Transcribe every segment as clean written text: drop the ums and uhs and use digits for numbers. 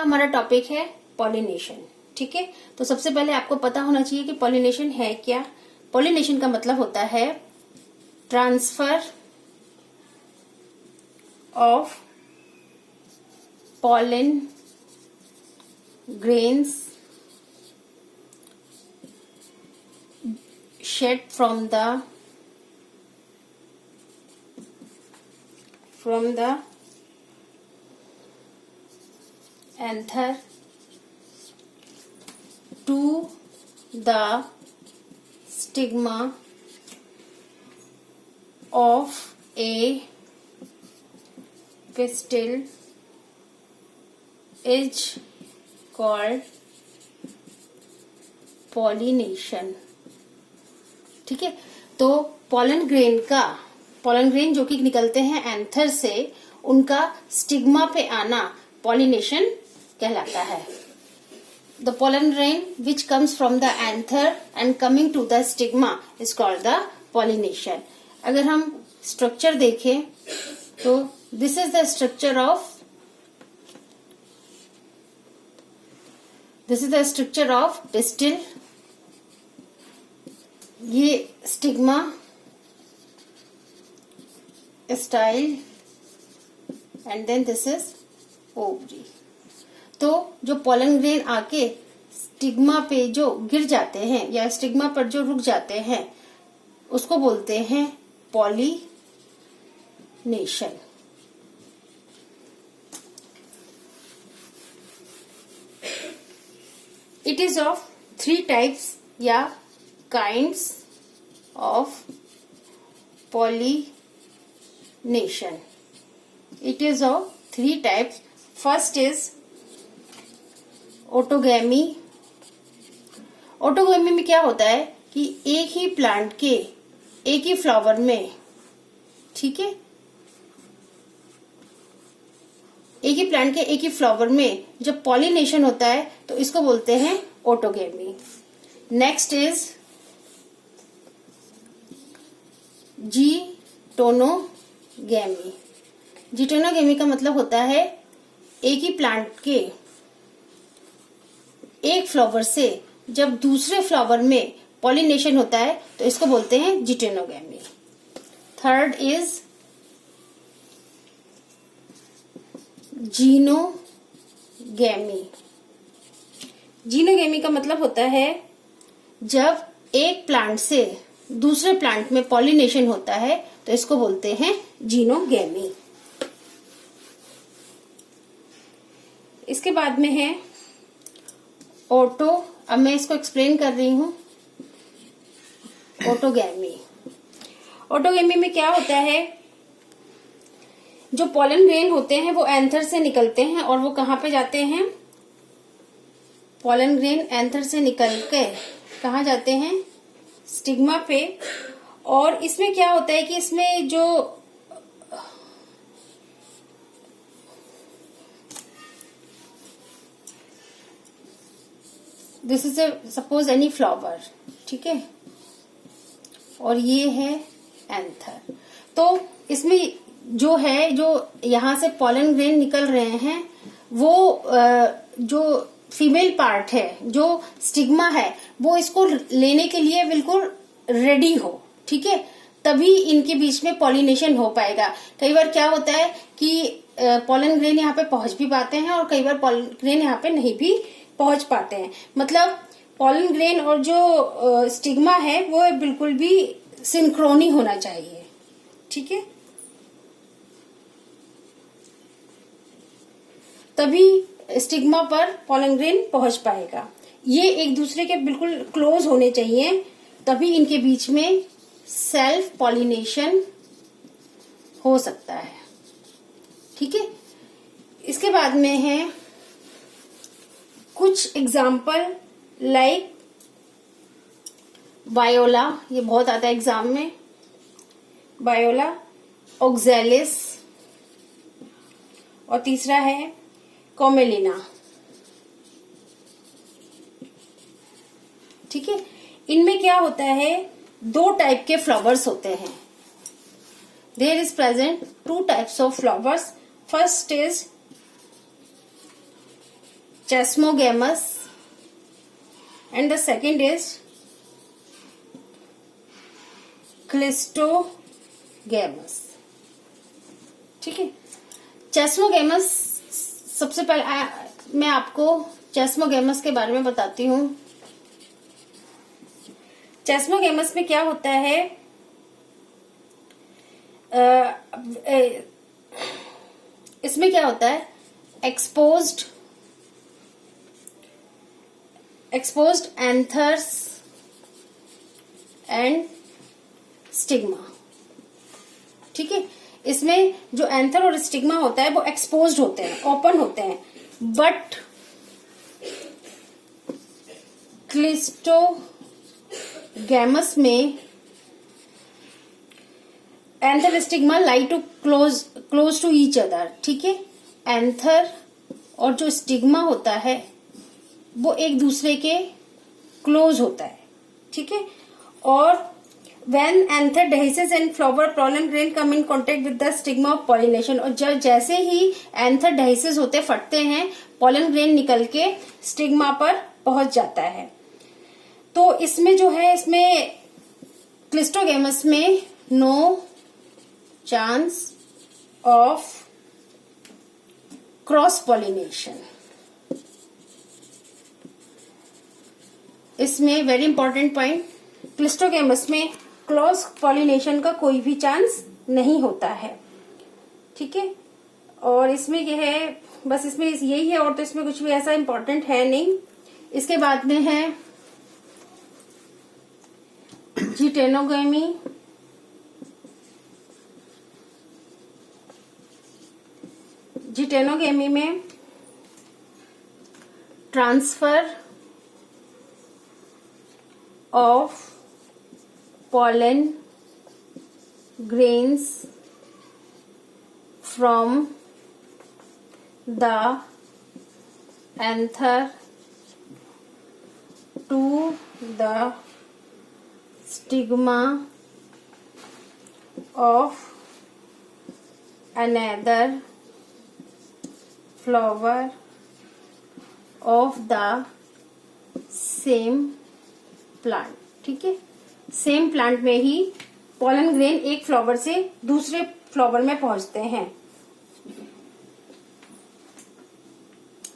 हमारा टॉपिक है पॉलिनेशन। ठीक है, तो सबसे पहले आपको पता होना चाहिए कि पॉलिनेशन है क्या। पॉलिनेशन का मतलब होता है transfer of pollen grains shed from the anther to the stigma of a pistil is called pollination। ठीक है, तो पॉलन ग्रेन जो कि निकलते हैं एंथर से, उनका स्टिग्मा पे आना पॉलिनेशन कहलाता है। The pollen grain which comes from the anther and coming to the stigma is called the pollination. अगर हम स्ट्रक्चर देखें तो this is the structure of pistil. ये stigma, style and then this is ovary. तो जो pollen grain आके stigma पे जो गिर जाते हैं या स्टिग्मा पर जो रुक जाते हैं उसको बोलते हैं pollination. It is of 3 types या kinds of pollination. It is of 3 types. First is autogamy. Autogamy में क्या होता है कि एक ही प्लांट के एक ही फ्लावर में, ठीक है, एक ही प्लांट के एक ही फ्लावर में जब पॉलिनेशन होता है तो इसको बोलते हैं autogamy. Next is geitonogamy. Geitonogamy का मतलब होता है एक ही प्लांट के एक फ्लावर से जब दूसरे फ्लावर में पॉलिनेशन होता है तो इसको बोलते हैं geitonogamy. Third is xenogamy. Xenogamy का मतलब होता है जब एक प्लांट से दूसरे प्लांट में पॉलिनेशन होता है तो इसको बोलते हैं जीनोगैमी। इसके बाद में है ऑटो। अब मैं इसको एक्सप्लेन कर रही हूं। ऑटोगैमी। ऑटोगैमी में क्या होता है, जो पॉलन ग्रेन होते हैं वो एंथर से निकलते हैं और वो कहां पे जाते हैं, पॉलन ग्रेन एंथर से निकल के कहां जाते हैं, स्टिग्मा पे। और इसमें क्या होता है कि इसमें जो this is suppose any flower, ठीक है, और ये है एंथर। तो इसमें जो है, जो यहां से पॉलन ग्रेन निकल रहे हैं वो जो फीमेल पार्ट है, जो स्टिग्मा है, वो इसको लेने के लिए बिल्कुल रेडी हो, ठीक है, तभी इनके बीच में पॉलिनेशन हो पाएगा। कई बार क्या होता है कि पॉलन ग्रेन यहाँ पे पहुंच भी पाते हैं और कई बार पॉलन ग्रेन यहाँ पे नहीं भी पहुंच पाते हैं। मतलब पॉलन ग्रेन और जो स्टिग्मा है वो बिल्कुल भी सिंक्रोनी होना चाहिए, ठीक है, तभी स्टिग्मा पर पॉलन ग्रेन पहुंच पाएगा। ये एक दूसरे के बिल्कुल क्लोज होने चाहिए, तभी इनके बीच में सेल्फ पॉलिनेशन हो सकता है, ठीक है। इसके बाद में है कुछ एग्जाम्पल लाइक वायोला, ये बहुत आता है एग्जाम में, वायोला, ऑक्सैलिस, और तीसरा है कॉमेलिना, ठीक है। इनमें क्या होता है, 2 टाइप के फ्लावर्स होते हैं। There is present 2 types of flowers. First is chesmogamous and the second is cleistogamous. ठीक है, चेस्मोगैमस सबसे पहले मैं आपको चेस्मोगैमस के बारे में बताती हूँ। चेस्मोगैमस में क्या होता है, इसमें क्या होता है, एक्सपोज्ड एंथर्स एंड स्टिग्मा। ठीक है, इसमें जो एंथर और स्टिग्मा होता है वो एक्सपोज्ड होते हैं, ओपन होते हैं, बट क्लिस्टोगैमस में anther stigma lie to close to each other. ठीक है, एंथर और जो स्टिग्मा होता है वो एक दूसरे के क्लोज होता है। ठीक है, और when anther dehisces and flower pollen grain come in contact with the stigma of pollination, और जैसे ही एंथर डेहिसिस होते फटते हैं, pollen grain निकल के स्टिग्मा पर पहुंच जाता है। तो इसमें जो है, इसमें क्लिस्टोगैमस में no chance of cross pollination. इसमें वेरी इंपॉर्टेंट पॉइंट, क्लिस्टोगैमस में क्रॉस पॉलिनेशन का कोई भी चांस नहीं होता है। ठीक है, और इसमें यह है, बस इसमें यही है, और तो इसमें कुछ भी ऐसा इंपॉर्टेंट है नहीं। इसके बाद में है जिटेनोगेमी। जिटेनोगेमी में transfer of pollen grains from the anther to the stigma of another flower of the same plant. ठीक है, सेम प्लांट में ही पॉलन ग्रेन एक फ्लावर से दूसरे फ्लावर में पहुंचते हैं।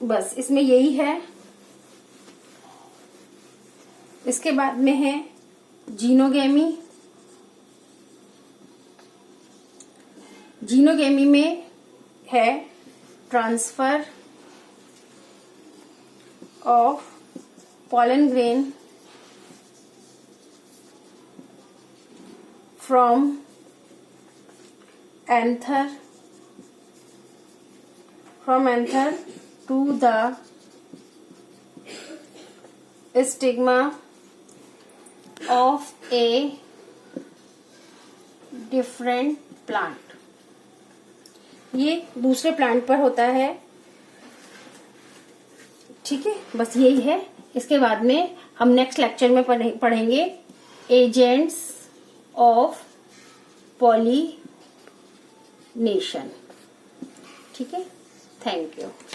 बस इसमें यही है। इसके बाद में है जीनोगेमी। जीनोगेमी में है transfer of pollen grain from anther to the stigma of a different plant। ये दूसरे प्लांट पर होता है। ठीक है, बस यही है। इसके बाद में हम नेक्स्ट लेक्चर में पढ़ेंगे एजेंट्स ऑफ पॉलिनेशन। ठीक है, थैंक यू।